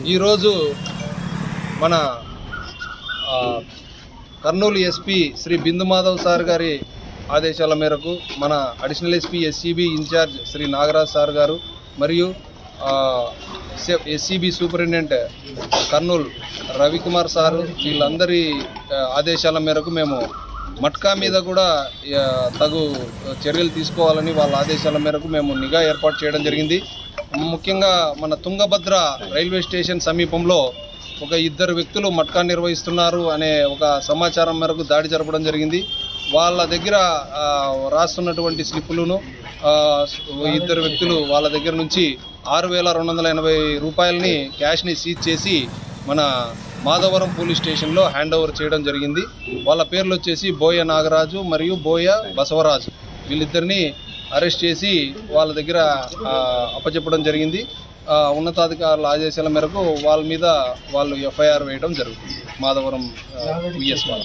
ఈరోజు మన Kurnool SP Shri Bindu Madhav sir గారి ఆదేశాల మేరకు మన additional SP SCB in-charge Shri Nagaraj sir గారు మరియు SCB superintendent Kurnool Ravikumar sir వీళ్ళందరి ఆదేశాల మేరకు మేము మట్కా మీద కూడా తగు చర్యలు తీసుకోవాలని వాళ్ళ ఆదేశాల మేరకు మేము నిఘా ఏర్పాటు చేయడం జరిగింది. ముఖ్యంగా మన తుంగభద్ర రైల్వే స్టేషన్ సమీపంలో ఒక ఇద్దరు వ్యక్తులు మట్కా నిర్వహిస్తున్నారు అనే ఒక సమాచారం మేరకు దాడి జరపడం జరిగింది. వాళ్ళ దగ్గర రాస్తున్నటువంటి స్లిప్పులను ఇద్దరు వ్యక్తులు వాళ్ళ దగ్గర నుంచి 6,280 రూపాయలని క్యాష్ని సీజ్ చేసి మన మాధవరం పోలీస్ స్టేషన్లో హ్యాండ్ ఓవర్ చేయడం జరిగింది. వాళ్ళ పేర్లు వచ్చేసి బోయ నాగరాజు మరియు బోయ బసవరాజు. వీళ్ళిద్దరిని అరెస్ట్ చేసి వాళ్ళ దగ్గర అప్పచెప్పడం జరిగింది. ఉన్నతాధికారుల ఆదేశాల మేరకు వాళ్ళ మీద వాళ్ళు ఎఫ్ఐఆర్ వేయడం జరుగుతుంది మాధవరం విఎస్ వాళ్ళ.